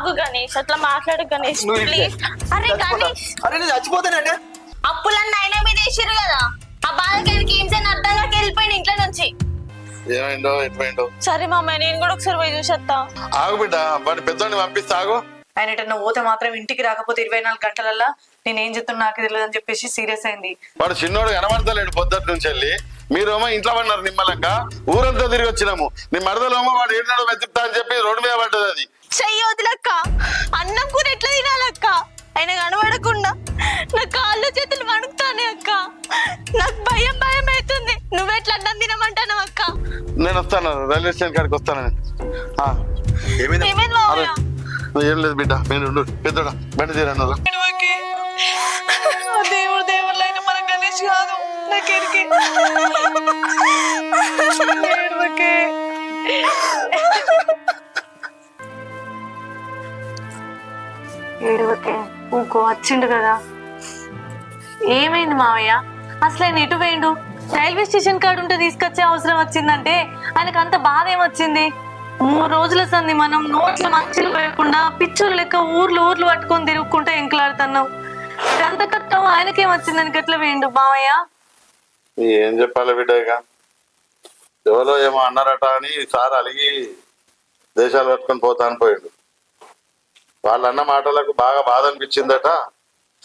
ఆగు గణేష్, అట్లా మాట్లాడు గణేష్ ప్లీజ్. అరే గణేష్, అరే నేను చచ్చిపోతానంటే అప్పులన్నీ ఆయన మీద వేసిరు కదా, ఆ బాధకి ఆయనకి ఏం చేయని అర్థంగా వెళ్ళిపోయింది ఇంట్లో నుంచి. ఏమైందో ఎట్మైందో. సరే మామయ్య, నేను కూడా ఒకసారి పోయి చూసేస్తా. ఆగు బిడ్డ, వాడిని పెద్దోడిని పంపిస్తా ఆగు. ఆయన ఎటన్నా పోతే మాత్రం ఇంటికి రాకపోతే 24 గంటలల్లా నేనేం చెప్తున్నా నాకు తెలియదు అని చెప్పేసి సీరియస్ అయింది. వాడు చిన్నోడు కనబడతలేడు పొద్దుటి నుంచి వెళ్ళి. మీరేమో ఇంట్లో పడినారు నిమ్మలంగా, ఊరంతా తిరిగి వచ్చినాము. నీ మరదలేమో వాడు ఏనాడో వెతుకుతా అని చెప్పి రోడ్డు మీద పడ్డది. అది చెయ్యి వదిలక్క, అన్నం కూర ఎట్లా తినాలక్క? ఆయన కనబడకుండా నా కాళ్ళు చేతులు వణుకుతానే అక్క. నాకు భయం భయం అవుతుంది. నువ్వెట్లా అన్నం తినమంటావు అక్క? నేను వస్తాను, రైల్వే స్టేషన్ కాడికి వస్తాను. ఏమైంది మామయ్య? ఏం లేదు బిడ్డ, మీరు ఉండు. పెద్దోడా బండి తీరన్నారు. దేవుడు దేవుళ్ళైనా మన గణేష్ కాదు నాకెరికి. ఏడవకే ఊకో, వచ్చిండు కదా. ఏమైంది మావయ్య? అసలు ఆయన ఎటు పోయిండు? రైల్వే స్టేషన్ కాడ ఉంటే తీసుకొచ్చే అవసరం వచ్చిందంటే ఆయనకు అంత బాధ ఏమొచ్చింది? 3 రోజుల సంది మనం నోట్ల మంచులు వేయకుండా పిచ్చులు లెక్క ఊర్లు పట్టుకొని తిరుగుకుంటా ఎంకలాడుతున్నాం. అంత కట్టం ఆయనకేమొచ్చిందని గట్ల వేయండు మావయ్య. ఏం చెప్పాలి బిడ్డ, ఇక ఎవరో ఏమో అన్నారట అని సార్ అలిగి దేశాలు పట్టుకొని పోతా అని పోయాడు. వాళ్ళు అన్న మాటలకు బాగా బాధ అనిపించిందట.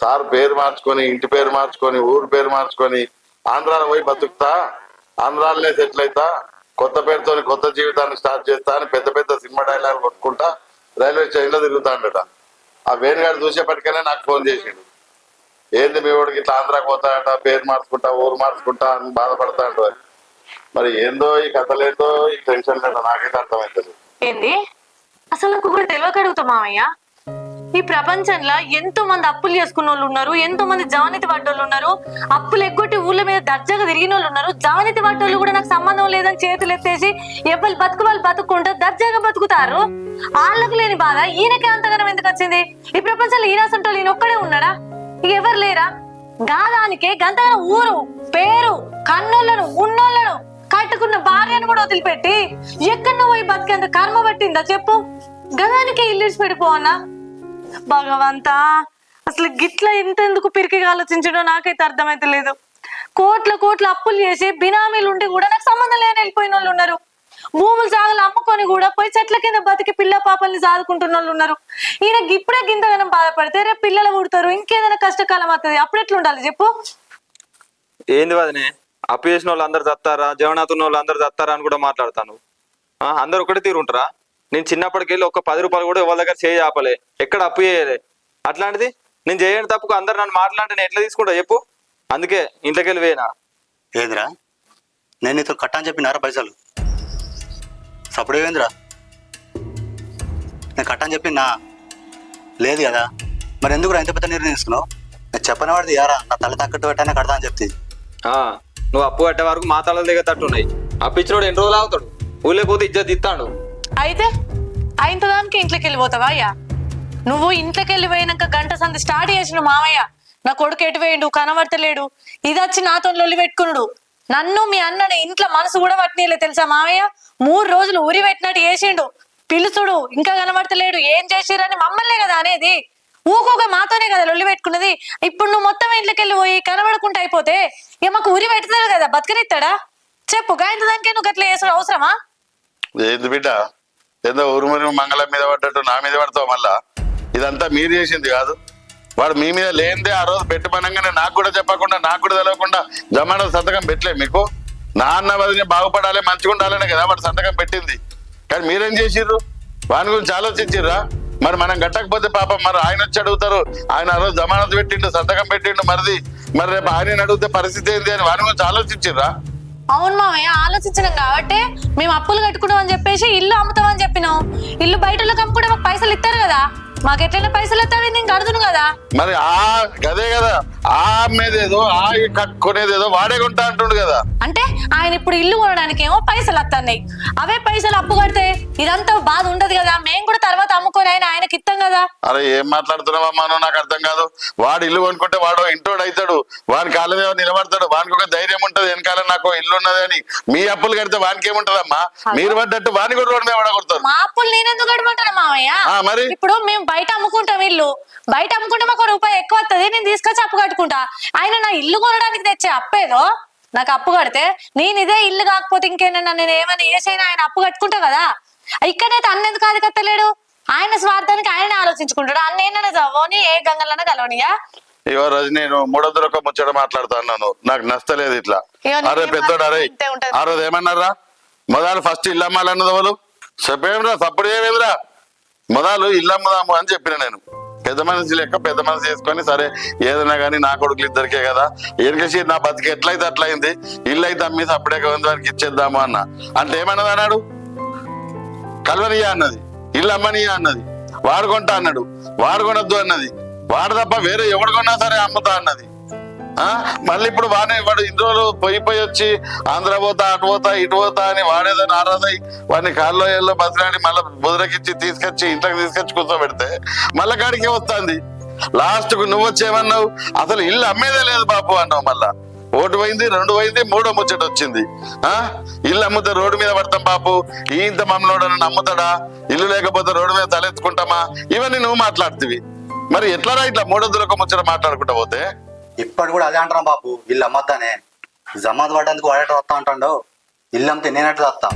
సార్ పేరు మార్చుకొని, ఇంటి పేరు మార్చుకొని, ఊరు పేరు మార్చుకొని ఆంధ్రాలో పోయి బతుకుతా, ఆంధ్రాలోనే సెటిల్ అవుతా, కొత్త పేరుతో కొత్త జీవితాన్ని స్టార్ట్ చేస్తా అని పెద్ద పెద్ద సినిమా డైలాగ్ కొట్టుకుంటా రైల్వే స్టేషన్ లో తిరుగుతాడట. ఆ వేణుగాడు చూసేపటికనే నాకు ఫోన్ చేసిండు. ఏంది మీ వాడికి ఇట్లా ఆంధ్రాకి పోతాడట, పేరు మార్చుకుంటా, ఊరు మార్చుకుంటా అని బాధపడతాడు. మరి ఏందో ఈ కథలేందో ఈ టెన్షన్ లేదో నాకైతే అర్థమవుతుంది. ఏంది అసలు నాకు కూడా తెలియక అడుగుతా మావయ్య. ఈ ప్రపంచంలో ఎంతో మంది అప్పులు చేసుకున్న వాళ్ళు ఉన్నారు, ఎంతో మంది జానీతి పడ్డోళ్ళు ఉన్నారు, అప్పులు ఎగ్గొట్టి ఊళ్ళ మీద దర్జాగా తిరిగిన వాళ్ళు ఉన్నారు. జానీతి పడ్డోళ్ళు కూడా నాకు సంబంధం లేదని చేతులు ఎత్తేసి ఎవరు బతుకు వాళ్ళు బతుకుంటూ దర్జాగా బతుకుతారు. వాళ్ళకు లేని బాధ ఈయనకే అంతగానం ఎందుకు వచ్చింది? ఈ ప్రపంచంలో ఈయన సొంటోళ్ళు ఈయన ఒక్కడే ఉన్నాడా? ఇక ఎవరు లేరా? గాదానికే గంతగానం ఊరు పేరు కన్నోళ్ళను ఉన్నోళ్ళను కట్టుకున్న భార్యను కూడా వదిలిపెట్టి ఎక్కడో పోయి బతికేంత కర్మ పట్టిందా చెప్పు? గదానికే ఇల్లు పెడిపోవన్నా. భగవంతా, అసలు గిట్ల ఎంతెందుకు పిరికిగా ఆలోచించడో నాకైతే అర్థమైతే లేదు. కోట్ల అప్పులు చేసి బినామీలు ఉండి కూడా నాకు సంబంధం లేని వెళ్ళిపోయిన వాళ్ళు ఉన్నారు. భూములు జాగలు అమ్ముకొని కూడా పోయి చెట్ల కింద బతికి పిల్ల పాపల్ని సాదుకుంటున్న వాళ్ళు ఉన్నారు. ఈయన ఇప్పుడే గింతగానం బాధపడితే రేపు పిల్లలు పుడతారు, ఇంకేదైనా కష్టకాలం వస్తుంది. అప్పుడు ఎట్లా ఉండాలి చెప్పు? ఏంది వదినే, అప్పు చేసిన వాళ్ళు అందరు చస్తారా, జగన్నాథ్ ఉన్న వాళ్ళు అందరు చస్తారా అని కూడా మాట్లాడతాను. అందరు ఒకటే తీరుంటారా? నేను చిన్నప్పటికెళ్ళి ఒక 10 రూపాయలు కూడా ఎవరి దగ్గర చేయి ఆపలే, ఎక్కడ అప్పు చేయలే. అట్లాంటిది నేను చేయని తప్పుకు అందరు నన్ను మాట్లాడితే నేను ఎట్లా తీసుకుంటా చెప్పు? అందుకే ఇంట్లోకి వెళ్ళి వేయనా. ఏదిరా నేను నీతో కట్టని చెప్పినారా పైసలు? సప్పుడేంద్రా నేను కట్టని చెప్పినా లేదు కదా, మరి ఎందుకు ఎంత పెద్ద నిర్ణయం తీసుకున్నావు? నేను చెప్పని వాడిది యారా, నా తల తగ్గట్టు పెట్టానే కడతా అని చెప్తే. నువ్వు అప్పు కట్టే వరకు మా తల దగ్గర తట్టున్నాయి. అప్పు ఇచ్చినోడు ఎన్ని రోజులు అవుతాడు? ఊళ్ళో పోతే ఇజ్జత్ ఇస్తాడు. అయితే అయిన దానికి ఇంట్లోకి వెళ్ళిపోతావా అయ్యా? నువ్వు ఇంట్లోకి వెళ్ళి పోయినాక గంట సంది స్టార్ట్ చేసిన మావయ్య నా కొడుకు ఎటు వేయండు కనబడతలేడు, ఇది వచ్చి నాతో లొల్లి పెట్టుకున్నాడు. నన్ను మీ అన్నని ఇంట్లో మనసు కూడా పట్టినలే తెలుసా మావయ్య? 3 రోజులు ఊరి పెట్టినట్టు చేసిండు. పిలుచుడు ఇంకా కనబడతలేడు, ఏం చేసిరని మమ్మల్నే కదా అనేది. ఊకోగా మాతోనే కదా లొల్లి పెట్టుకున్నది. ఇప్పుడు నువ్వు మొత్తం ఇంట్లోకి వెళ్ళి పోయి కనబడకుండా అయిపోతే ఇక మాకు ఊరి పెడతాడు కదా, బతకనిస్తాడా చెప్పు? గాయంత దానికే నువ్వు అట్లా చేసుడు అవసరమా? ఏంది బిడ్డ, ఏదో ఊరుమరి మంగళం మీద పడ్డట్టు నా మీద పడతావు మళ్ళా? ఇదంతా మీరు చేసింది కాదు. వాడు మీ మీద లేనిదే ఆ రోజు పెట్టమనగానే నాకు కూడా చెప్పకుండా, నాకు కూడా తెలియకుండా జమానా సంతకం పెట్టలే మీకు? నాన్న వదిలి బాగుపడాలి, మంచిగా ఉండాలనే కదా వాడు సంతకం పెట్టింది. కానీ మీరేం చేసిర్రు? వాని గురించి ఆలోచించిర్రా? మరి మనం కట్టకపోతే పాపం మరి ఆయన వచ్చి అడుగుతారు. ఆయన ఆ రోజు జమానత్ పెట్టిండు, సంతకం పెట్టిండు, మరి రేపు ఆయన అడిగితే పరిస్థితి ఏంది అని వాని గురించి ఆలోచించిర్రా? అవును మామయ్య, ఆలోచించినాం కాబట్టి మేము అప్పులు కట్టుకున్నాం అని చెప్పేసి ఇల్లు అమ్ముతామని చెప్పినాం. ఇల్లు బయటలో కమ్ముకుంటే మాకు పైసలు ఇస్తారు కదా, మాకు ఎట్లయినా పైసలు ఇస్తావి, నేను కడుతును కదా. మరి గదే కదా, ఆ అమ్మేదేదో ఆ కట్టుకునేదేదో వాడే కొంటా అంటుండు కదా. అంటే ఆయన ఇప్పుడు ఇల్లు కొనడానికి ఏమో పైసలు వస్తున్నాయి, అవే పైసలు అప్పు కడితే ఇదంతా బాధ ఉండదు కదా. మేము కూడా తర్వాత అమ్ముకొని ఆయనకి ఇస్తాం కదా. కదా. అరే ఏం మాట్లాడుతున్నావమ్మా నువ్వు? నాకు అర్థం కాదు. వాడు ఇల్లు కొనుక్కుంటే వాడు ఇంటోడు అవుతాడు, వాని కాళ్ళ మీద నిలబడతాడు, వానికి ఒక ధైర్యం ఉంటది వెనకాల నాకు ఇల్లు ఉన్నది అని. మీ అప్పులు కడితే వానికి ఏముంటదమ్మా? మీరు పడ్డట్టు వాని కూడా రోడ్డు మీద పడగొడతారు. మా అప్పులు నేనెందుకు కడమంటాను మామయ్య? మరి ఇప్పుడు మేము బయట అమ్ముకుంటాం ఇల్లు, బయట అమ్ముకుంటే మాకు రూపాయి ఎక్కువ వస్తుంది, నేను తీసుకొచ్చి అప్పు కట్టుకుంటా. ఆయన నా ఇల్లు కొనడానికి తెచ్చే అప్పేదో నాకు అప్పు కడితే నేను ఇదే ఇల్లు కాకపోతే ఇంకేనన్నా నేను ఏమైనా ఏసైనా ఆయన అప్పు కట్టుకుంటా కదా. ఇక్కడైతే అన్నెందుకు అది కట్టలేడు? ఆయన స్వార్థానికి ఆయన ఆలోచించుకుంటాడు. అన్న ఏమైనా చదవని ఏ గంగలన్నా కలవనియా? ఇవో రోజు నేను 300 ఒక ముచ్చట మాట్లాడుతున్నాను, నాకు నచ్చలేదు ఇట్లా. అరే పెద్దోడు, అరే ఆ రోజు ఏమన్నారా మొదలు ఫస్ట్ ఇల్లు అమ్మాలన్నది వాళ్ళు చెప్పేమిరా, తప్పుడు ఏమేదిరా, మొదలు ఇల్లు అమ్ముదాము అని చెప్పిన నేను. పెద్ద మనిషి లెక్క పెద్ద మనిషి చేసుకొని సరే ఏదైనా కానీ నా కొడుకులు ఇద్దరికే కదా, ఎనకేసి నా బతికి ఎట్లయితే అట్లయింది, ఇల్లు అయితే అమ్మేసి అప్పుడే వానికి ఇచ్చేద్దాము అన్న. అంటే ఏమన్నది అన్నాడు, కల్వనియా అన్నది, ఇల్లు అమ్మనియా అన్నది, వాడుకుంటా అన్నాడు, వాడుకొనొద్దు అన్నది, వాడు తప్ప వేరే ఎవడు కొన్నా సరే అమ్ముతా అన్నది. మళ్ళీ ఇప్పుడు వాడు ఇన్ని రోజులు పోయి వచ్చి ఆంధ్ర పోతా అటు పోతా ఇటు పోతా అని వాడేదో నారాజై వాడిని కాల్లో ఏళ్ళలో బతిలాడి మళ్ళీ బుదరకిచ్చి తీసుకొచ్చి ఇంట్లోకి తీసుకొచ్చి కూర్చోబెడితే మళ్ళా కాడికే వస్తుంది. లాస్ట్ కు నువ్వు వచ్చేమన్నావు, అసలు ఇల్లు అమ్మేదే లేదు బాపు అన్నావు. మళ్ళా ఒకటి పోయింది, 2 పోయింది, 3వ ముచ్చట వచ్చింది. ఇల్లు అమ్ముతే రోడ్డు మీద పడతాం బాపు, ఇంత మమ్మల్ని నమ్ముతాడా, ఇల్లు లేకపోతే రోడ్డు మీద తలెత్తుకుంటామా, ఇవన్నీ నువ్వు మాట్లాడుతీవి. మరి ఎట్లా ఇట్లా 300 ఒక ముచ్చట మాట్లాడుకుంటా పోతే? ఇప్పటి కూడా అదే అంటాను బాపు, ఇల్లు అమ్మద్దానే, జమాత్ పడ్డందుకు వాడేట వస్తా అంటాడు, ఇల్లు అమ్మితే నేనట్టు వస్తా.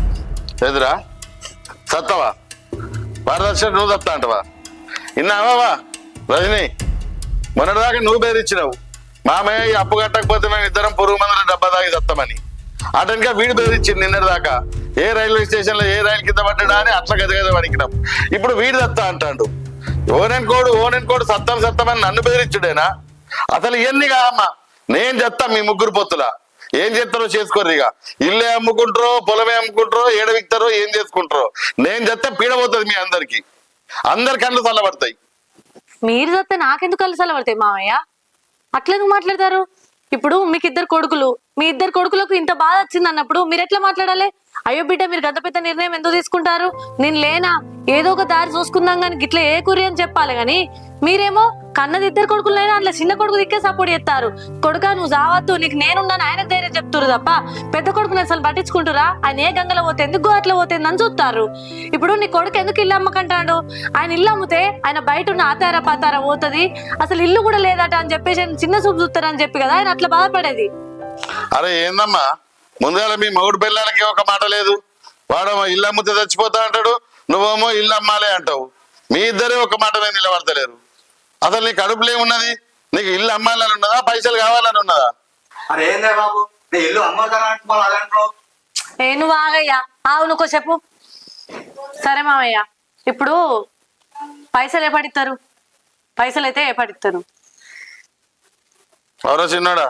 ఎదురా సత్తవా వరదక్షిణ నువ్వు తప్తా అంటవా? ఇన్నావా రజని, మొన్నటిదాకా నువ్వు బెదిరించినావు, మామయ్య అప్పు కట్టకపోతే మేము ఇద్దరం పురుగు మందుల డబ్బా తాగి తస్తామని. అటెన్గా వీడు బెదిరించింది నిన్నటి దాకా, ఏ రైల్వే స్టేషన్ లో ఏ రైలు కింద పడ్డా అని అట్లా గదగద వణికినాం. ఇప్పుడు వీడు తత్తా అంటాడు, ఓనెన్కోడు సత్తామని నన్ను బెదిరించుడేనా? అసలు ఇవన్నీ కాదమ్మా, నేను చెప్తా మీ ముగ్గురు పొత్తులా ఏం చేస్తారో చేసుకోరు. ఇక ఇల్లే అమ్ముకుంటారో పొలమే అమ్ముకుంటారో ఏడ విక్తారో ఏం చేసుకుంటారో నేను చెప్తే పీడబోతుంది మీ అందరికి, అందరి కళ్ళు చల్లబడతాయి. మీరు చెప్తే నాకెందుకు కళ్ళు చల్లబడతాయి మామయ్య? అట్లెందుకు మాట్లాడతారు? ఇప్పుడు మీకు 2 కొడుకులు, మీ 2 కొడుకులకు ఇంత బాధ వచ్చింది అన్నప్పుడు మీరు ఎట్లా మాట్లాడాలి? అయ్యో బిడ్డ మీరు గంత పెద్ద నిర్ణయం ఎందుకు తీసుకుంటారు, నేను లేనా, ఏదో ఒక దారి చూసుకుందాం కానీ గిట్లా ఏ కురి అని చెప్పాలి. కానీ మీరేమో కన్నది 2 కొడుకులైనా అట్లా చిన్న కొడుకు దిక్కే సపోర్ట్ చేస్తారు. కొడుకా నువ్వు జావద్దు, నీకు నేనున్నాను ఆయనకు ధైర్యం చెప్తారు తప్ప పెద్ద కొడుకుని అసలు పట్టించుకుంటారా? ఆయన ఏ గంగలో పోతే ఎందుకు అట్లా పోతే అని చూస్తారు. ఇప్పుడు నీ కొడుకు ఎందుకు ఇల్లు అమ్మకంటాడు? ఆయన ఇల్లు అమ్మితే ఆయన బయట ఉన్న ఆతార పాతార పోతుంది, అసలు ఇల్లు కూడా లేదట అని చెప్పేసి ఆయన చిన్న చూపు చూస్తారని చెప్పి కదా ఆయన అట్లా బాధపడేది. అరే ఏందమ్మా, ముందుగా మీ మగుడు పిల్లలకి ఒక మాట లేదు, వాడేమో ఇల్లు అమ్మితే చచ్చిపోతా అంటాడు, నువ్వేమో ఇల్లు అమ్మాలే అంటావు. మీ ఇద్దరే ఒక మాట మీద నిలబడతలేరు. అసలు నీకు అడుపులో ఏమున్నది? నీకు ఇల్లు అమ్మాలని ఉన్నదా, పైసలు కావాలని ఉన్నదా? అరే ఏందే బాబు, నీ ఇల్లు అమ్మతానంటున్నావు. నువ్వు ఆగయ్యా, నువ్వు చెప్పు. సరే మామయ్య, ఇప్పుడు పైసలు ఏపడిస్తారు? పైసలు అయితే ఏపడిస్తారు. ఎవరో చిన్నోడా,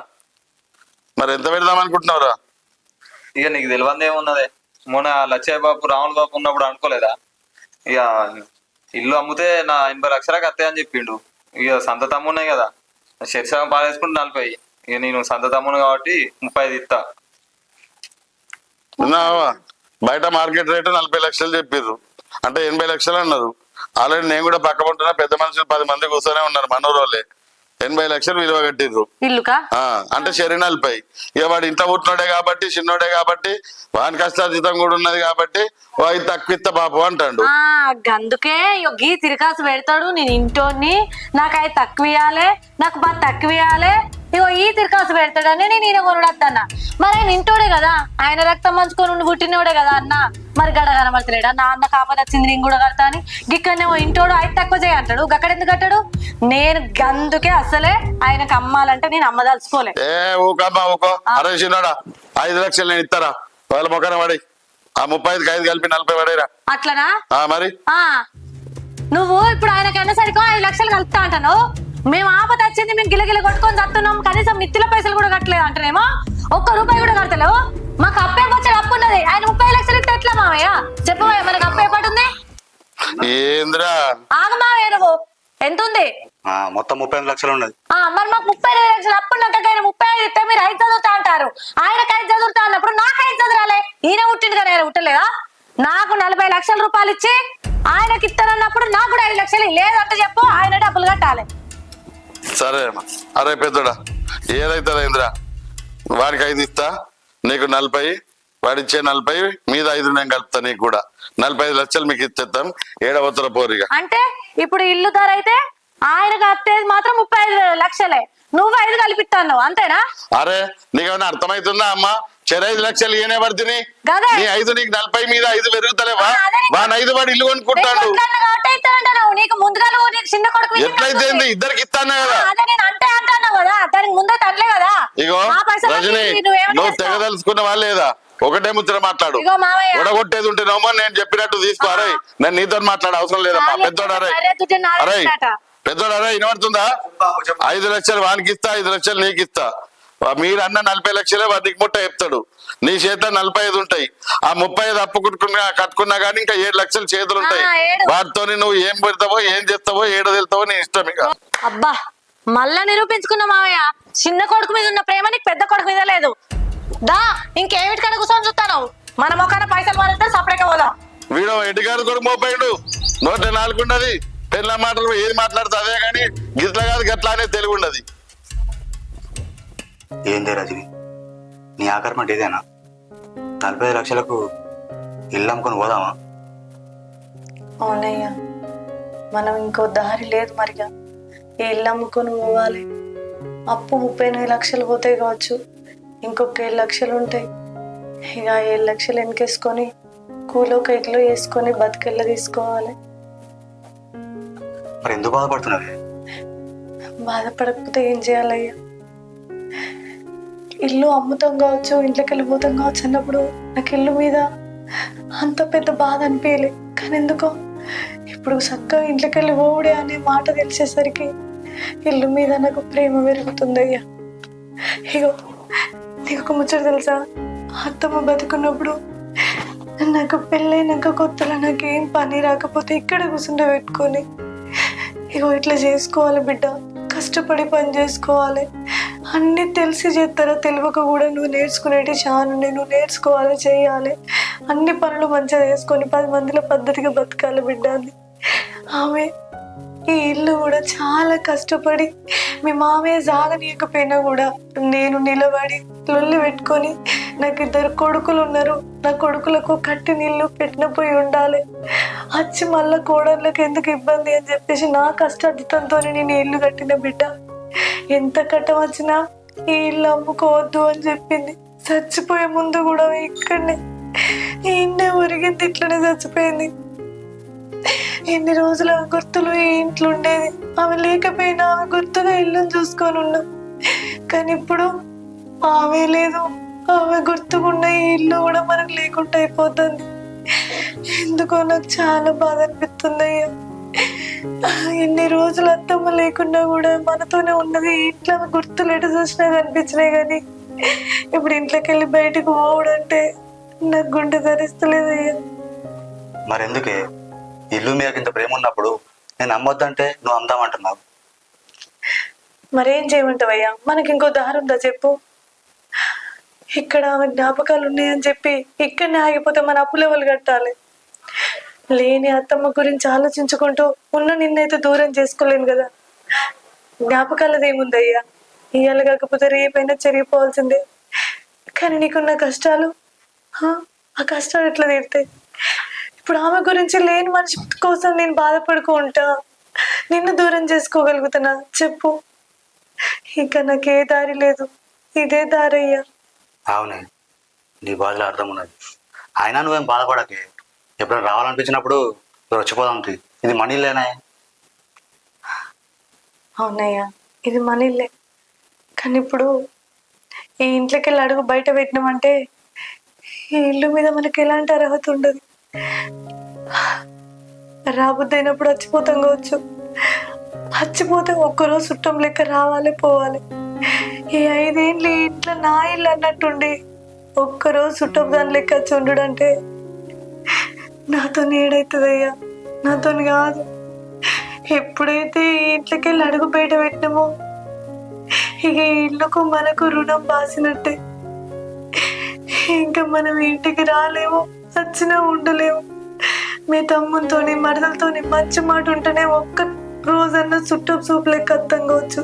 మరి ఎంత పెడదాం అనుకుంటున్నావురా? ఇక నీకు తెలియంది ఏమున్నదే, మొన్న లచ్చయ్య బాబు రాముల బాబు ఉన్నప్పుడు అనుకోలేదా, ఇక ఇల్లు అమ్మితే నా 80 లక్షలకు వస్తాయి అని చెప్పిండు. ఇక సంత తమ్మున్నాయి కదా, శరీరం పాడేసుకుంటే 40, ఇక నేను సంత తమ్మును కాబట్టి 35 ఇస్తా. బయట మార్కెట్ రేటు 40 లక్షలు చెప్పిర్రు, అంటే 80 లక్షలు అన్నారు. ఆల్రెడీ నేను కూడా పక్క ఉంటున్నా, పెద్ద మనుషులు 10 మంది కూర్చొనే ఉన్నారు మనూరు వాళ్ళే. 80 లక్షలు విలువ కట్టిర్రు. అంటే శరీరాలపై ఇక వాడు ఇంట్లో పుట్టినోడే కాబట్టి చిన్నోడే కాబట్టి వాని కష్టార్జితం కూడా ఉన్నది కాబట్టి వాయి తక్కువ ఇత్త బాపు అంటాడు. అందుకే గీ తిరకాసు పెడతాడు, నేను ఇంటోని నాకు అవి తక్కువ ఇవ్వాలి, నాకు బాగా తక్కువ ఇవ్వాలి, ఇగో ఈ తిరకాసు పెడతాడని నేను ఈయన కొనుడత్తన్నా. మరి ఆయన ఇంటోడే కదా, ఆయన రక్తం మంచుకొని పుట్టినోడే కదా అన్న, మరి గడ కనబడతలేడా? నా అన్న కాకపోతే వచ్చింది నేను కూడా కడతా అని గిక్కడనేమో ఇంటోడు అయితే తక్కువ చేయ అంటాడు, గక్కడ ఎందుకు కట్టాడు? నేను గందుకే అసలే ఆయనకు అమ్మాలంటే నేను అమ్మదలుచుకోలే. ఊకమ్మా ఊకో, అరే చిన్నోడా 5 లక్షలు నేను ఇస్తారా, వాళ్ళ మొక్కన పడి ఆ 35కి 5 కలిపి 40 పడేరా. అట్లనా? మరి నువ్వు ఇప్పుడు ఆయనకి అన్నసరికి 5 లక్షలు కలుపుతా అంటాను. మేము ఆపద వచ్చింది, మేము గిలగిల కొట్టుకొని చస్తున్నాం, కనీసం మిత్తిల పైసలు కూడా కట్టలేదు అంటేనేమో 1 రూపాయి కూడా కడతలేవు. మాకు అప్పే వచ్చాడు, అప్పు ఉన్నది, ఆయన 30 లక్షలు ఇస్తే ఎట్లా మావయ్య చెప్పవయ్య? మనకు అప్పు ఎప్పటి ఏంద్రా? ఆగ మావయ్య, నువ్వు ఎంత ఉంది? మొత్తం 35 లక్షలు ఉన్నది. మరి మాకు 35 లక్షలు అప్పు ఉన్నాక 35 ఇస్తే మీరు 5 చదువుతా అంటారు, ఆయనకు 5 చదువుతా అన్నప్పుడు నాకు 5 చదువురాలే. ఈయన పుట్టింది కానీ ఆయన పుట్టలేదా? నాకు 40 లక్షల రూపాయలు ఇచ్చి ఆయనకి ఇస్తానన్నప్పుడు నాకు కూడా 5 లక్షలు లక్షలు లేదంటే చెప్పు, ఆయన డబ్బులు కట్టాలి. సరే అమ్మా. అరే పెద్దోడా, ఏదైతే ఇంద్రా, వాడికి 5 ఇస్తా, నీకు 40, వాడిచ్చే 40 మీద 5 నేను కలుపుతా, నీకు కూడా 45 లక్షలు మీకు ఇచ్చేస్తాం. ఏడవతల పోరిగా అంటే ఇప్పుడు ఇల్లు ధర అయితే ఆయన కట్టేది మాత్రం 35 లక్షలే, నువ్వు 5 కలిపిస్తాను అంతేనా? అరే నీకేమైనా అర్థమవుతుందా అమ్మా? 5 లక్షలు ఈయనే పడుతుంది, గదే. నీ 5 నీకు 40 మీద 5 పెరుగుతలేవా? అదే. వాడిని 5 వాడు ఇల్లు కొనుక్కుంటాడు. నీకు ముందుగా నీకు చిన్న కొడుకు ఎట్లయితే ఇద్దరికి ఇస్తాను కదా. అదే నేను అంటే అంటాను కదా, దానికి ముందే తనలే కదా. ఇగో ఆ పైసలు రజని, నువ్వేమన్నా నువ్వు చేస్తావు? తెగదలుచుకున్నావా లేదా? ఒకటే ముచ్చట మాట్లాడు. ఇగో మావయ్య, ఒడగొట్టేది ఉంటేనేమో నేను చెప్పినట్టు తీసుకో. అరే నేను నీతో మాట్లాడే అవసరం లేదమ్మా. పెద్దోడు అరే, అరే పెద్దోడు అరే, వినబడుతుందా? 5 లక్షలు వానికి ఇస్తా, 5 లక్షలు నీకు ఇస్తా. మీరు అన్న 40 లక్షలే వాడికి ముట్ట చెప్తాడు. నీ చేతిలో 45 ఉంటాయి. ఆ 35 అప్పు కట్టుకున్నా కానీ ఇంకా 7 లక్షలు చేతులు ఉంటాయి. వాటితో నువ్వు ఏం పెడతావో, ఏం చేస్తావో, ఏడు వెళ్తావో నీ ఇష్టం. ఇక అబ్బా మళ్ళా నిరూపించుకున్నా మావయ్య, చిన్న కొడుకు మీద ఉన్న ప్రేమ నీకు పెద్ద కొడుకు మీద లేదు. దా ఇంకేమిటికన్నా కూర్చొని చూస్తాను, మన మొక్కన పైసలు మారితే సపరేట్గా పోదాం. వీడు ఎటుగాడు కొడుకు మోపాడు, 104 ఉండదు. పెళ్ళ మాటలు ఏది మాట్లాడుతా అదే కానీ గిట్ల కాదు గట్లా అనేది తెలుగు ఉండదు. ఏందే రజని, నీ ఆకర్మంటే ఇదేనా? 45 లక్షలకు ఇల్లు అమ్ముకొని పోదామా? అవునయ్యా, మనం ఇంకో దారి లేదు మరిగా. ఈ ఇల్లు అమ్ముకొని పోవాలి. అప్పు 38 లక్షలు పోతాయి కావచ్చు, ఇంకొక 7 లక్షలు ఉంటాయి. ఇక 7 లక్షలు వెనకేసుకొని కూలోక ఇల్లు వేసుకొని బతికెళ్ళ తీసుకోవాలి. మరి ఎందుకు బాధపడుతున్నావే? బాధపడకపోతే ఏం చేయాలయ్యా? ఇల్లు అమ్ముతాం కావచ్చు, ఇంట్లోకి వెళ్ళిపోతాం కావచ్చు అన్నప్పుడు నాకు ఇల్లు మీద అంత పెద్ద బాధ అనిపించలే. కానీ ఎందుకో ఇప్పుడు చక్కగా ఇంట్లోకి వెళ్ళి పోవుడే అనే మాట తెలిసేసరికి ఇల్లు మీద నాకు ప్రేమ పెరుగుతుందయ్యా. ఇగో నీకు ఒక ముచ్చట తెలుసా? అత్తమ్మ బతుకున్నప్పుడు నాకు పెళ్ళైనాక కొత్తలో నాకేం పని రాకపోతే ఇక్కడ కూర్చుండ పెట్టుకొని, ఇగో ఇట్లా చేసుకోవాలి బిడ్డ, కష్టపడి పని చేసుకోవాలి, అన్నీ తెలిసి చేస్తారా తెలియక కూడా నువ్వు నేర్చుకునేటి చాలా నువ్వు నేర్చుకోవాలి, చేయాలి, అన్ని పనులు మంచిగా చేసుకొని 10 మందిలో పద్ధతిగా బతకాలి బిడ్డ అని. ఆమె ఈ ఇల్లు కూడా చాలా కష్టపడి మీ మామయ్య సాగనీయకపోయినా కూడా నేను నిలబడి లొల్లి పెట్టుకొని, నాకు 2 కొడుకులు ఉన్నారు, నా కొడుకులకు కట్టి నీళ్ళు పెట్టిన పోయి ఉండాలి, వచ్చి మళ్ళా కోడళ్ళకి ఎందుకు ఇబ్బంది అని చెప్పేసి నా కష్టార్జితంతో నేను ఇల్లు కట్టిన బిడ్డ. ఎంత కట్టం వచ్చినా ఈ ఇల్లు అమ్ముకోవద్దు అని చెప్పింది. చచ్చిపోయే ముందు కూడా ఇక్కడనే ఈయన్నే ఉరిగింది, ఇట్లనే చచ్చిపోయింది. ఎన్ని రోజులు ఆమె గుర్తులు ఈ ఇంట్లో ఉండేది. ఆమె లేకపోయినా ఆమె గుర్తుగా ఇల్లుని చూసుకొని ఉన్నాం. కానీ ఇప్పుడు ఆమె లేదు, ఆమె గుర్తుకున్న ఈ ఇల్లు కూడా మనకు లేకుండా అయిపోతుంది. ఎందుకో నాకు చాలా బాధ అనిపిస్తుంది అయ్యా. ఎన్ని రోజులు అత్తమ్మ లేకున్నా కూడా మనతోనే ఉన్నది ఇంట్లో గుర్తులు ఎటు చూసినా కనిపించినాయి. కానీ ఇప్పుడు ఇంట్లోకి వెళ్ళి బయటకు పోవడంటే నాకు గుండె ధరిస్తలేదయ్యా. మరెందుకే ఇల్లు మీద ఇంత ప్రేమ ఉన్నప్పుడు నేను అమ్మొద్దంటే నువ్వు అమ్దామంటున్నావు? మరేం చేయమంటావయ్యా? మనకి ఇంకో దారి ఉందా చెప్పు? ఇక్కడ ఆమె జ్ఞాపకాలు ఉన్నాయని చెప్పి ఇక్కడనే ఆగిపోతే మన అప్పులు ఎవరు కట్టాలి? లేని అత్తమ్మ గురించి ఆలోచించుకుంటూ ఉన్న నిన్నైతే దూరం చేసుకోలేను కదా. జ్ఞాపకాలది ఏముందయ్యా? ఇవాళ కాకపోతే రేపైనా చెరిగిపోవాల్సిందే. కానీ నీకున్న కష్టాలు, ఆ కష్టాలు ఎట్లా తీరుతాయి? ఇప్పుడు ఆమె గురించి లేని మనిషి కోసం నేను బాధపడుకుంటా నిన్ను దూరం చేసుకోగలుగుతున్నా చెప్పు? ఇంకా నాకే దారి లేదు, ఇదే దారి అయ్యా. అవునే, నీ బాధలో అర్థం ఉన్నది. అయినా నువ్వేం బాధపడకే, ఎప్పుడైనా రావాలనిపించినప్పుడు వచ్చిపోదాం. ఇది మన ఇల్లేనా? అవునయ్యా, ఇది మన ఇల్లే. కానీ ఇప్పుడు ఈ ఇంట్లోకి వెళ్ళి అడుగు బయట పెట్టినామంటే ఈ ఇల్లు మీద మనకి ఎలాంటి అర్హత ఉండదు. రాబుద్ది అయినప్పుడు చచ్చిపోతాం కావచ్చు, చచ్చిపోతే ఒక్కరోజు చుట్టం లెక్క రావాలి పోవాలి. ఈ 5 ఏళ్ళు ఈ ఇంట్లో నా ఇల్లు అన్నట్టుండి ఒక్కరోజు చుట్టం దాని లెక్క వచ్చి ఉండడంటే నాతో ఏడవుతుందయ్యా, నాతో కాదు. ఎప్పుడైతే ఈ ఇంట్లోకి వెళ్ళి అడుగు బయట పెట్టినామో ఇక ఈ ఇల్లుకు మనకు రుణం బాసినట్టే. ఇంకా మనం ఇంటికి రాలేము, వచ్చినా ఉండలేము. మీ తమ్మునితోని మరదలతోని మంచి మాట ఉంటేనే ఒక్క రోజన్నా చుట్టం చూపు లెక్క అర్థంగవచ్చు.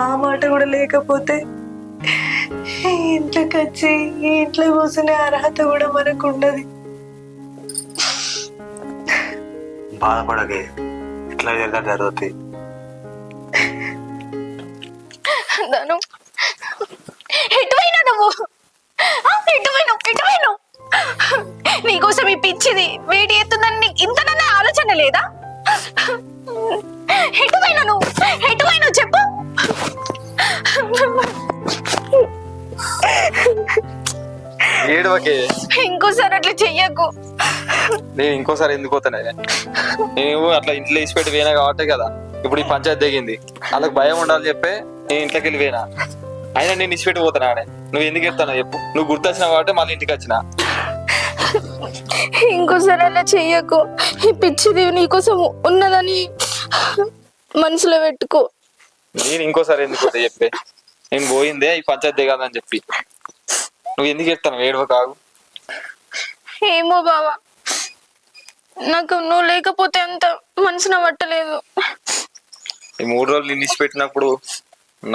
ఆ మాట కూడా లేకపోతే ఈ ఇంట్లోకి వచ్చి ఈ ఇంట్లో కూర్చునే అర్హత కూడా మనకు ఉండదు. బాధపడకే, ఎట్లా జరిగితే జరుగుతాయి. ధను ఎటువైనా నువ్వు ఎటువైనా నీకోసం ఈ పిచ్చిది వేడి ఎత్తుందని నీకు ఇంతనన్నా ఆలోచన లేదా? ఎటువైనా చెప్పు. ఏడవకే, ఇంకోసారి అట్లా చెయ్యకు. నేను ఇంకోసారి ఎందుకు పోతానే? నేను అట్లా ఇంట్లో వేసి పెట్టి పోయినా కాబట్టి కదా ఇప్పుడు ఈ పంచాయతీ దిగింది. వాళ్ళకి భయం ఉండాలని చెప్పే నేను ఇంట్లోకి వెళ్ళి పోయినా. అయినా నేను ఇచ్చిపెట్టి పోతానా? నువ్వు ఎందుకు చెప్తానో చెప్పు. నువ్వు గుర్తొచ్చినావు కాబట్టి మళ్ళీ ఇంటికి వచ్చిన. ఇంకోసారి అలా చెయ్యకు. ఈ పిచ్చిది నీకోసం ఉన్నదని మనసులో పెట్టుకో. నేను ఇంకోసారి ఎందుకు పోతే చెప్పే? నేను పోయిందే ఈ పంచాయతీ దిగాదని చెప్పి. నువ్వు ఎందుకు చెప్తాను? ఏడవ కాగు. ఏమో బావా, నాకు నువ్వు లేకపోతే అంత మనసున పట్టలేదు. ఈ 3 రోజులు నిన్ను పెట్టినప్పుడు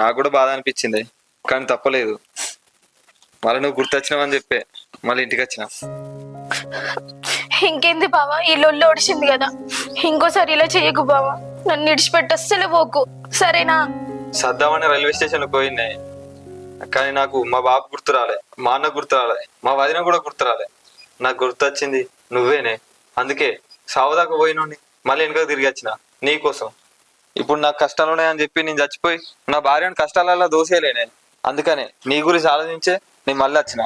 నాకు కూడా బాధ అనిపించింది, కానీ తప్పలేదు. మళ్ళీ నువ్వు గుర్తొచ్చినావని చెప్పే మళ్ళీ ఇంటికి వచ్చిన. ఇంకేంది బావా, ఈ లొల్లి ఒడిచింది కదా, ఇంకోసారి ఇలా చేయకు బావా. నన్ను విడిచిపెట్టి అస్సలే పోకు, సరేనా? సద్దామని రైల్వే స్టేషన్కి పోయినాయి, కానీ నాకు మా బాబు గుర్తు రాలే, మా అన్న గుర్తు రాలే, మా వదిన కూడా గుర్తు రాలే. నాకు గుర్తొచ్చింది నువ్వేనే. అందుకే సావుదాకా పోయినోని మళ్ళీ వెనుక తిరిగి వచ్చిన నీకోసం. ఇప్పుడు నాకు కష్టాలు ఉన్నాయని చెప్పి నేను చచ్చిపోయి నా భార్యను కష్టాలలో దోసేయలేనే. అందుకనే నీ గురించి ఆలోచించే నేను మళ్ళీ వచ్చిన.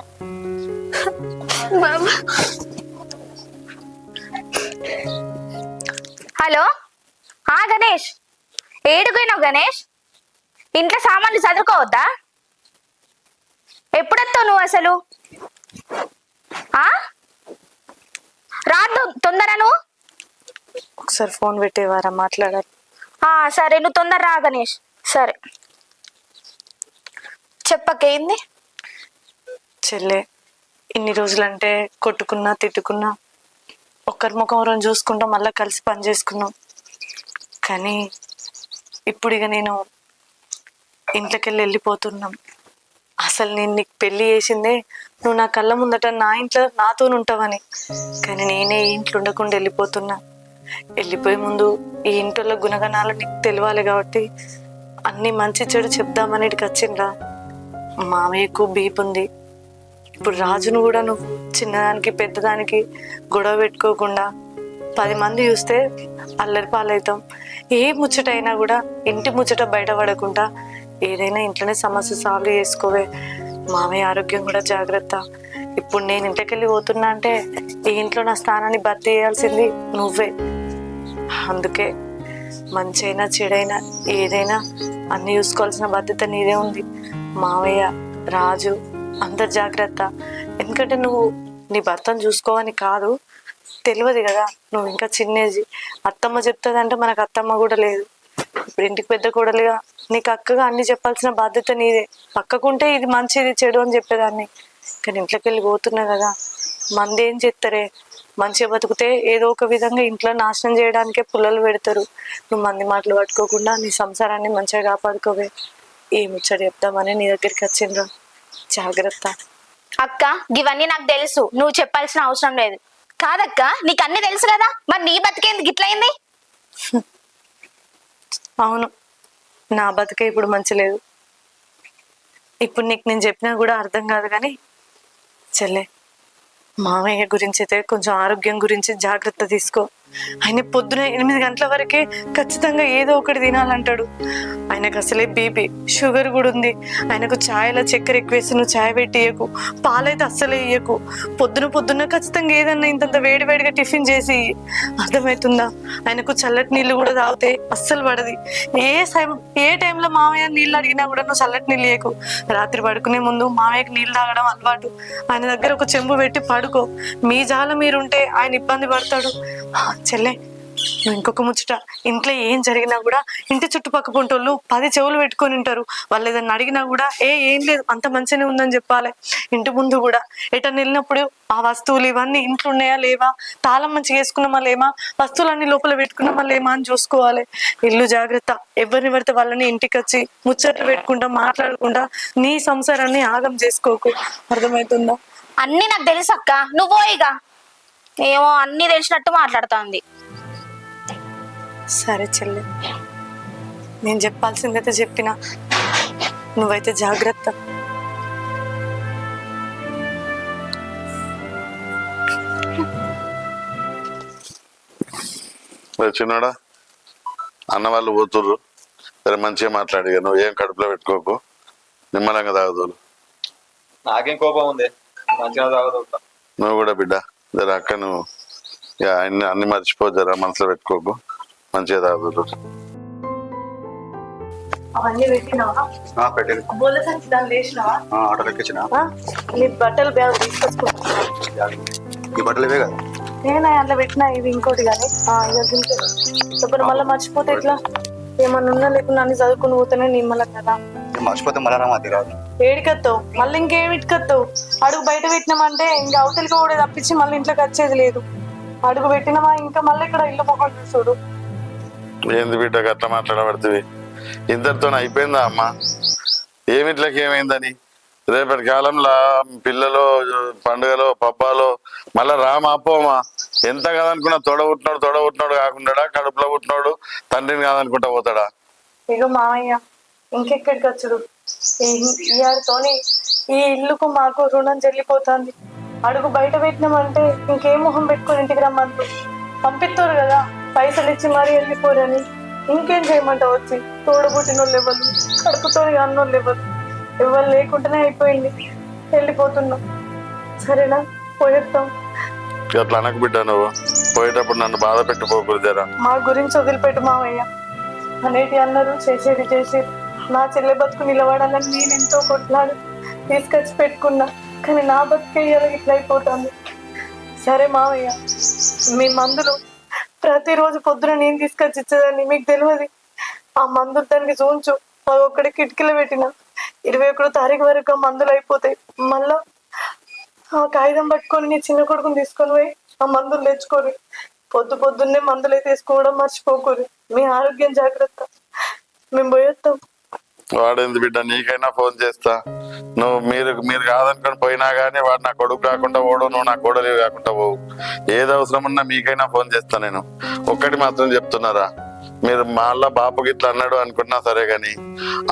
హలో, గణేష్, ఏడుకోయినావు గణేష్? ఇంట్లో సామాన్లు చదువుకోవద్దా? ఎప్పుడొస్తావు నువ్వు అసలు? రాదు తొందర నువ్వు. ఒకసారి ఫోన్ పెట్టేవారా, మాట్లాడాలి. సరే, నువ్వు తొందర రా గణేష్. సరే చెప్పకేంది? చెల్లె, ఇన్ని రోజులంటే కొట్టుకున్నా తిట్టుకున్నా ఒకరి ముఖం రోజు చూసుకుంటా మళ్ళీ కలిసి పని చేసుకున్నాం. కానీ ఇప్పుడు ఇక నేను ఇంట్లోకి వెళ్ళిపోతున్నాం. అసలు నేను నీకు పెళ్లి చేసిందే నువ్వు నా కళ్ళ ముందట నా ఇంట్లో నాతో ఉంటావని. కానీ నేనే ఈ ఇంట్లో ఉండకుండా వెళ్ళిపోతున్నా. వెళ్ళిపోయే ముందు ఈ ఇంట్లో గుణగణాలు నీకు తెలియాలి కాబట్టి అన్ని మంచి చెడు చెప్దామని ఇక్కడికి వచ్చిండ్రా. మామయ్యకు బీప్ ఉంది. ఇప్పుడు రాజును కూడా నువ్వు చిన్నదానికి పెద్దదానికి గొడవ పెట్టుకోకుండా 10 మంది చూస్తే అల్లరి పాలవుతాం. ఏ ముచ్చటైనా కూడా ఇంటి ముచ్చట బయటపడకుండా ఏదైనా ఇంట్లోనే సమస్య సాల్వ్ చేసుకోవే. మామయ్య ఆరోగ్యం కూడా జాగ్రత్త. ఇప్పుడు నేను ఇంటికి వెళ్ళి పోతున్నా అంటే ఈ ఇంట్లో నా స్థానాన్ని భర్తీ చేయాల్సింది నువ్వే. అందుకే మంచైనా చెడైనా ఏదైనా అన్ని చూసుకోవాల్సిన బాధ్యత నీదే ఉంది. మావయ్య, రాజు అందరు జాగ్రత్త. ఎందుకంటే నువ్వు నీ భర్తను చూసుకోవని కాదు, తెలియదు కదా, నువ్వు ఇంకా చిన్నేది. అత్తమ్మ చెప్తుందంటే మనకు అత్తమ్మ కూడా లేదు. ఇప్పుడు ఇంటికి పెద్ద కోడలిగా నీకు అక్కగా అన్ని చెప్పాల్సిన బాధ్యత నీదే. పక్కకుంటే ఇది మంచిది చెడు అని చెప్పేదాన్ని. కానీ ఇంట్లోకి వెళ్ళి పోతున్నా కదా, మంది ఏం చెప్తారే, మంచిగా బతుకుతే ఏదో ఒక విధంగా ఇంట్లో నాశనం చేయడానికే పుల్లలు పెడతారు. నువ్వు మంది మాటలు పట్టుకోకుండా నీ సంసారాన్ని మంచిగా కాపాడుకోవే. ఏ ముచ్చట చెప్తామని నీ దగ్గరికి వచ్చిండ్రా, జాగ్రత్త. అక్క, ఇవన్నీ నాకు తెలుసు, నువ్వు చెప్పాల్సిన అవసరం లేదు. కాదక్క, నీకు అన్ని తెలుసు కదా, మరి నీ బతికేంది గిట్లయింది? అవును, నా బతుకే ఇప్పుడు మంచి లేదు. ఇప్పుడు నీకు నేను చెప్పినా కూడా అర్థం కాదు. కానీ చెల్లె, మామయ్య గురించి అయితే కొంచెం ఆరోగ్యం గురించి జాగ్రత్త తీసుకో. ఆయన పొద్దున 8 గంటల వరకే ఖచ్చితంగా ఏదో ఒకటి తినాలంటాడు. ఆయనకు అసలే బీపీ షుగర్ కూడా ఉంది. ఆయనకు ఛాయలో చక్కెర ఎక్కువ వేసి నువ్వు ఛాయ్ పెట్టి ఇయ్యకు, పాలైతే అస్సలే ఇయ్యకు. పొద్దున ఖచ్చితంగా ఏదన్నా ఇంతంత వేడివేడిగా టిఫిన్ చేసి, అర్థమవుతుందా? ఆయనకు చల్లటి నీళ్ళు కూడా తాగితే అస్సలు పడది. ఏ టైంలో మామయ్య నీళ్ళు అడిగినా కూడా నువ్వు చల్లటి నీళ్ళు ఇయ్యకు. రాత్రి పడుకునే ముందు మామయ్యకు నీళ్ళు తాగడం అలవాటు. ఆయన దగ్గర ఒక చెంబు పెట్టి పడుకో. మీ జాల మీరుంటే ఆయన ఇబ్బంది పడతాడు. చెల్లె, నువ్వు ఇంకొక ముచ్చట, ఇంట్లో ఏం జరిగినా కూడా ఇంటి చుట్టుపక్క పొంటోళ్ళు 10 చెవులు పెట్టుకొని ఉంటారు. వాళ్ళు ఏదన్నా అడిగినా కూడా ఏం లేదు అంత మంచిగానే ఉందని చెప్పాలి. ఇంటి ముందు కూడా ఎటన్నా వెళ్ళినప్పుడు ఆ వస్తువులు ఇవన్నీ ఇంట్లో ఉన్నాయా లేవా, తాళం మంచిగా వేసుకున్నామా లేమా, వస్తువులన్నీ లోపల పెట్టుకున్నామా లేమా అని చూసుకోవాలి. ఇల్లు జాగ్రత్త. ఎవరిని పడితే వాళ్ళని ఇంటికి వచ్చి ముచ్చట్లు పెట్టుకుంటా మాట్లాడకుండా నీ సంసారాన్ని ఆగం చేసుకోకు, అర్థమవుతుందా? అన్ని నాకు తెలుసు అక్క, నువ్వు ఇక ఏమో అన్ని తెలిసినట్టు మాట్లాడుతోంది. సరే చెల్లి, నేను చెప్పాల్సిందైతే చెప్పినా, నువ్వైతే జాగ్రత్త. చిన్నోడా, అన్న వాళ్ళు పోతుర్రు, సరే మంచిగా మాట్లాడి నువ్వు ఏం కడుపులో పెట్టుకోకు, నిమ్మలంగా తాగుదోలు. నాకేం కోపం ఉంది, మంచిగా తాగుతా. నువ్వు కూడా బిడ్డ జర అక్క నువ్వు అన్ని మర్చిపో, జర మనసులో పెట్టుకోకు, మంచిగా తాగుదోలు. అవన్నీ పెట్టినావా? పెట్టేది బోల సంచి దాన్ని వేసినావా? ఆటో ఎక్కించిన. నీ బట్టలు బ్యాగ్ తీసుకొచ్చుకుంటా. ఈ బట్టలు ఇవే కదా? నేనే అందులో పెట్టినా, ఇది ఇంకోటి కానీ ఇప్పుడు మళ్ళీ మర్చిపోతే ఎట్లా? ఏమన్నా ఉన్నా లేకుండా అన్ని చదువుకుని పోతేనే నిమ్మలం కదా. మర్చిపోతే మళ్ళీ రామాది రాదు. ఏడికత్తావు మళ్ళీ, ఇంకేమి ఇటుకత్తావు? అడుగు బయట పెట్టినామంటే ఇంకా అవతలికి కూడా తప్పించి మళ్ళీ ఇంట్లోకి వచ్చేది లేదు. అడుగు పెట్టినామా ఇంకా మళ్ళీ ఇక్కడ ఇల్లు మొహం చూడు. ఏంది బిడ్డ గట్లా మాట్లాడబడుతుంది? ఇంతటితో అయిపోయిందా అమ్మ? ఏమిట్లకి ఏమైందని? రేపటి కాలంలో పిల్లలు పండుగలో పబ్బాలో మళ్ళా రామాపోమా ఎంత కాదనుకున్నా తొడ పుట్టినోడు కాకుండా కడుపులో పుట్టినోడు తండ్రిని కాదనుకుంటా పోతాడా? ఇగో మామయ్య, ఇంకెక్కడికి వచ్చుడు? ఇయాడితోని ఈ ఇల్లుకు మాకు రుణం చెల్లిపోతుంది. అడుగు బయట పెట్టినామంటే ఇంకే మొహం పెట్టుకొని ఇంటికి రమ్మంటూ పంపిస్తారు కదా, పైసలు ఇచ్చి మరీ వెళ్ళిపోరని. ఇంకేం చేయమంటావు? వచ్చి తోడబుట్టినోళ్ళు ఎవరు, కడుపుతో అన్నోళ్ళు ఎవరు, ఎవరు లేకుండానే అయిపోయింది. వెళ్ళిపోతున్నాం, సరేనా? పోయేస్తాం. అట్లా అనకు బిడ్డ, నువ్వు పోయేటప్పుడు నన్ను బాధ పెట్టిపోకూడదు జరా. మా గురించి వదిలిపెట్టు మామయ్య. అనేటి అన్నారు, చేసేది చేసేది. నా చెల్లె బతుకు నిలబడాలని నేను ఎంతో కొట్లాడు తీసుకొచ్చి పెట్టుకున్నా, కానీ నా బతుకే ఇట్లా అయిపోతుంది. సరే మామయ్య, మీ మందులు ప్రతిరోజు పొద్దున నేను తీసుకొచ్చి ఇచ్చేదాన్ని, మీకు తెలియదు. ఆ మందులు దానికి చూంచు, ఒక్కడి కిటికీలో పెట్టిన 21వ తారీఖు వరకు ఆ మందులు అయిపోతాయి. మళ్ళా ఆ కాగితం పట్టుకొని నీ చిన్న కొడుకుని తీసుకొని పోయి ఆ మందులు తెచ్చుకోరు. పొద్దున్నే మందులు అయితే వేసుకోవడం మర్చిపోకూరు. మీ ఆరోగ్యం జాగ్రత్త. మేము పోయేస్తాం. వాడేంది బిడ్డ, నీకైనా ఫోన్ చేస్తా. నువ్వు మీరు కాదనుకొని పోయినా గానీ వాడు నా కొడుకు కాకుండా పోడు, నువ్వు నా కోడలి కాకుండా పోవు. ఏది అవసరం ఉన్నా మీకైనా ఫోన్ చేస్తా నేను. ఒక్కటి మాత్రం చెప్తున్నారా, మీరు మళ్ళా బాపు గిట్లా అన్నాడు అనుకున్నా సరే గాని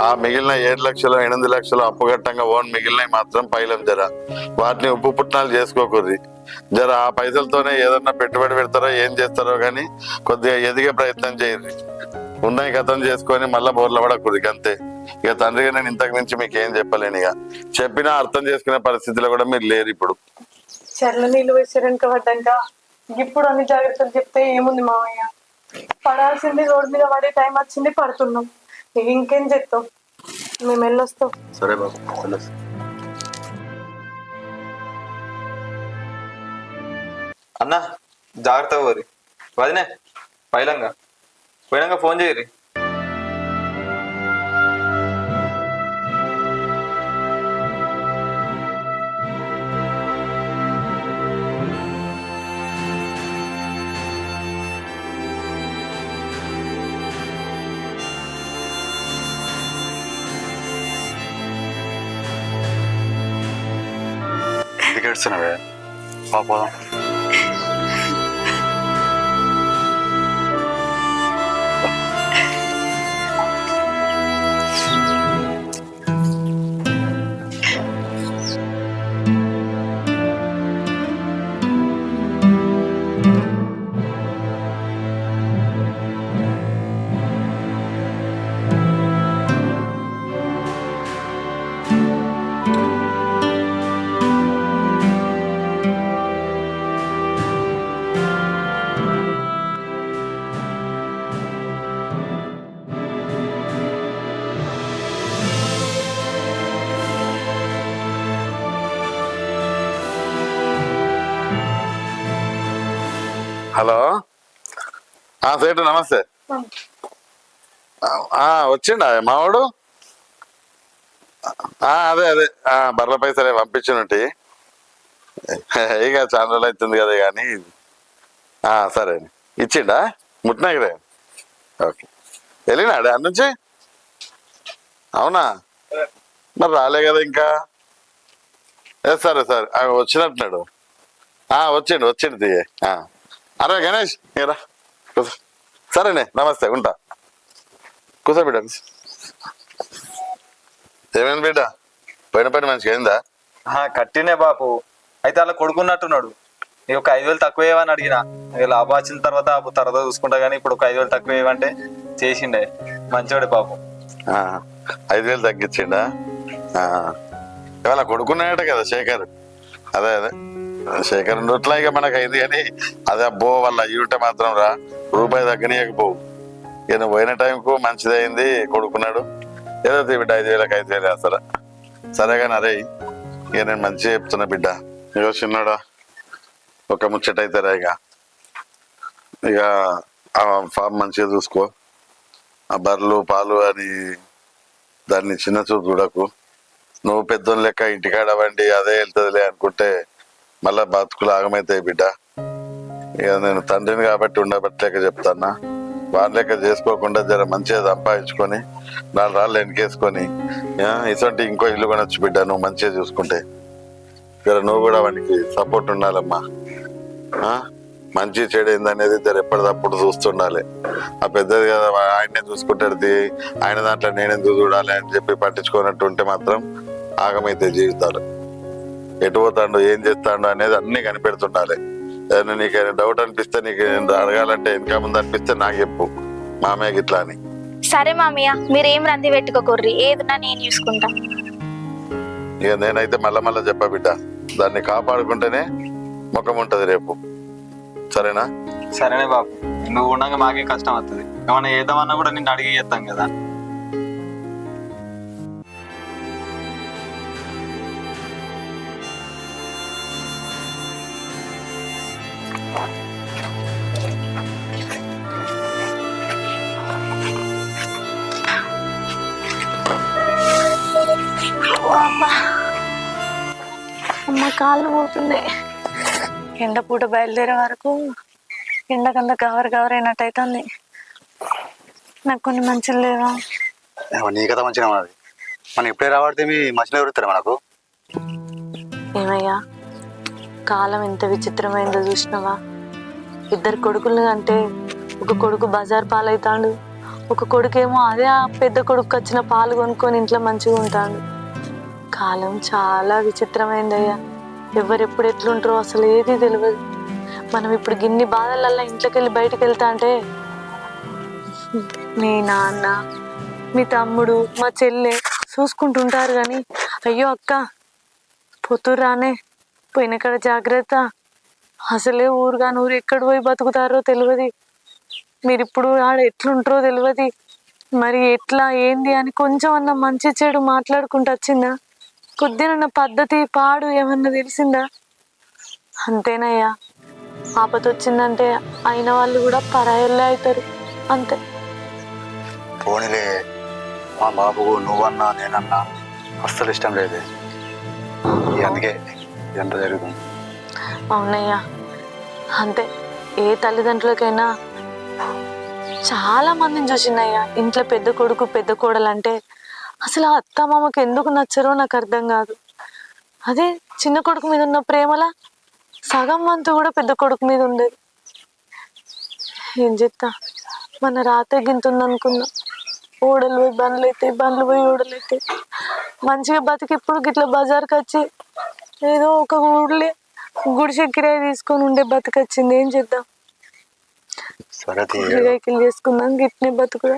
ఆ మిగిలిన 7 లక్షలు 8 లక్షలు అప్పు కట్టంగా ఓన్ మిగిలినవి మాత్రం పైలం జర వాటిని ఉప్పు పుట్నాలు చేసుకోకూడదు. జర ఆ పైసలతోనే ఏదన్నా పెట్టుబడి పెడతారో ఏం చేస్తారో గానీ కొద్దిగా ఎదిగే ప్రయత్నం చేయరు. ఉన్నాయి గతం చేసుకొని మళ్ళా బోర్ల పడకూడదు అంతే. ఇక తండ్రిగా నేను ఇంతకు మించి మీకు ఏం చెప్పలేను. ఇక చెప్పినా అర్థం చేసుకునే పరిస్థితిలో కూడా మీరు లేరు ఇప్పుడు. చల్ల నీళ్ళు వేసారనుక పడ్డాక ఇప్పుడు అన్ని జాగ్రత్తలు చెప్తే ఏముంది మామయ్య? పడాల్సింది రోడ్డు మీద పడే టైం వచ్చింది, పడుతున్నాం. ఇంకేం చెప్తాం? మేము వెళ్ళొస్తాం. సరే బాబు. అన్న జాగ్రత్త పోరి. వదినే పైలంగా పోయినాక ఫోన్ చేయరి. ఎందుకు ఏడుస్తున్నావే? పోదాం. హలో, సేటు నమస్తే. వచ్చిండా మావాడు? అదే అదే బర్ల పైసలే పంపించినట్టు ఇక చాలా రోజులు అవుతుంది కదా కానీ సరే ఇచ్చిండా ముట్టినాకరే. ఓకే వెళ్ళినాడే అటు నుంచి? అవునా మరి రాలే కదా ఇంకా. సరే సరే వచ్చినట్టున్నాడు. వచ్చిండు తీయ. అరే గణేష్ రా కూర్చో. సరేనే నమస్తే ఉంటా. కూర్చో బిడ్డ. ఏమైంది బిడ్డ? పోయిన పని మంచిగా అయిందా? కట్టినే బాపు. అయితే అలా కొడుకున్నట్టున్నాడు. నీకు ఒక 5,000 తక్కువ ఏమని అడిగినా, లాభం వచ్చిన తర్వాత చూసుకుంటా కానీ ఇప్పుడు ఒక 5,000 తక్కువ ఏమంటే చేసిండే. మంచివాడే పాపం. 5,000 తగ్గించిండా? ఇవాళ కొడుకున్నాడట కదా శేఖర్. అదే అదే శేఖర్ ఉండట్లా ఇక మనకు అయింది కానీ అదే అబ్బో వాళ్ళు అయ్యి ఉంటే మాత్రం రా రూపాయి తగ్గనీయకపోవు. ఇక నువ్వు పోయిన టైంకు మంచిది అయింది కొడుకున్నాడు. ఏదో బిడ్డ 5,000కి 5,000 వేస్తారా? సరే కానీ అరే ఇక నేను మంచిగా చెప్తున్నా బిడ్డ. ఇక చిన్నాడా ఒక ముచ్చట అవుతారా ఇక ఆ ఫామ్ మంచిగా చూసుకో. ఆ బర్రెలు పాలు అని దాన్ని చిన్న చూపు చూడకు. నువ్వు పెద్దోని లెక్క ఇంటికాడ వండి అదే వెళ్తుందిలే అనుకుంటే మళ్ళా బతుకులు ఆగమవుతాయి బిడ్డ. ఇక నేను తండ్రిని కాబట్టి ఉండబట్టలేక చెప్తానా, వాళ్ళ లెక్క చేసుకోకుండా జర మంచిగా సంపాదించుకొని 4 రాళ్ళు వెనకేసుకొని ఇటువంటి ఇంకో ఇల్లు కొనొచ్చు బిడ్డ నువ్వు మంచిగా చూసుకుంటే. జర నువ్వు కూడా వానికి సపోర్ట్ ఉండాలమ్మా. మంచి చెడు ఏందనేది జర ఎప్పటికప్పుడు చూస్తుండాలి. ఆ పెద్దది కదా ఆయనే చూసుకుంటాడు, ఆయన దాంట్లో నేనెందుకు చూడాలి అని చెప్పి పట్టించుకున్నట్టు ఉంటే మాత్రం ఆగమైతే జీవితాలు. ఎటు పోతాడు ఏం చేస్తాడు అనేది అన్ని కనిపెడుతుండాలి. ఏదైనా నీకు డౌట్ అనిపిస్తే, నీకు అడగాలంటే ఇంకా ముందు అనిపిస్తే నాకు చెప్పు మామయ్యకి ఇట్లా అని. సరే మామయ్య మీరేం రంది పెట్టుకోకర్రి, ఏదన్నా నేను చూసుకుంటా. ఇక నేనైతే మళ్ళా చెప్పా బిడ్డ, దాన్ని కాపాడుకుంటేనే ముఖం ఉంటది రేపు. సరేనా? సరేనే బాబు. నువ్వు ఉండగా మాకే కష్టం వస్తుంది. ఏమన్నా చేద్దామన్నా కూడా నిన్ను అడిగి చేస్తాం కదా. అమ్మ కాళ్ళు పోతున్నాయి. ఎండ పూట బయలుదేరే వరకు ఎండకంత గవరైనట్టు అవుతుంది. నాకు కొన్ని మంచిలు లేవా? నీ కథ మంచిగా ఉన్నది. మనం ఎప్పుడే రావాడితే మీ మంచిగా దొరుకుతారు మనకు. ఏమయ్యా కాలం ఎంత విచిత్రమైందో చూసినావా? 2 కొడుకులు అంటే ఒక కొడుకు బజార్ పాలవుతాడు, ఒక కొడుకేమో అదే ఆ పెద్ద కొడుకు వచ్చిన పాలు కొనుక్కొని ఇంట్లో మంచిగా ఉంటాడు. కాలం చాలా విచిత్రమైందయ్యా. ఎవరెప్పుడు ఎట్లుంటారో అసలు ఏది తెలియదు. మనం ఇప్పుడు గిన్ని బాధలల్లా ఇంట్లోకి వెళ్ళి బయటకు వెళ్తా అంటే మీ నాన్న, మీ తమ్ముడు, మా చెల్లె చూసుకుంటుంటారు కానీ అయ్యో అక్క పొత్తురానే పోయిన కాడ జాగ్రత్త, అసలే ఊరు ఎక్కడ పోయి బతుకుతారో తెలియదు, మీరు ఇప్పుడు ఆడ ఎట్లుంటారో తెలియదు, మరి ఎట్లా ఏంది అని కొంచెం అన్న మంచి చెడు మాట్లాడుకుంటూ వచ్చిందా? కొద్దినన్న పద్ధతి పాడు ఏమన్నా తెలిసిందా? అంతేనయ్యా, ఆపత వచ్చిందంటే అయిన వాళ్ళు కూడా పరాయల్లే అవుతారు అంతే. పోనీలే, మా బాబుకు నువ్వన్నా నేనన్నా అస్సలు ఇష్టం లేదే, అందుకే ఎంత జరుగుతుంది. అవునయ్యా అంతే. ఏ తల్లిదండ్రులకైనా చాలా మందిని చూసినయ్యా ఇంట్లో పెద్ద కొడుకు పెద్ద కోడలు అంటే అసలు ఆ అత్త మామకి ఎందుకు నచ్చరో నాకు అర్థం కాదు. అదే చిన్న కొడుకు మీద ఉన్న ప్రేమలా సగం వంతు కూడా పెద్ద కొడుకు మీద ఉండేది. ఏం చెప్తా, మన రాత గింతుంది అనుకున్నా. ఓడలు పోయి బండ్లు అయితే, బండ్లు పోయి ఓడలు అయితే మంచిగా బతికి ఇప్పుడు గిట్లా బజార్కి వచ్చి ఏదో ఒక ఊళ్ళే గుడిసె కిరాయి తీసుకొని ఉండే బతికొచ్చింది. ఏం చేద్దాం, సరే కూరగాయలు చేసుకుందాం గిట్నే బతుకుదా.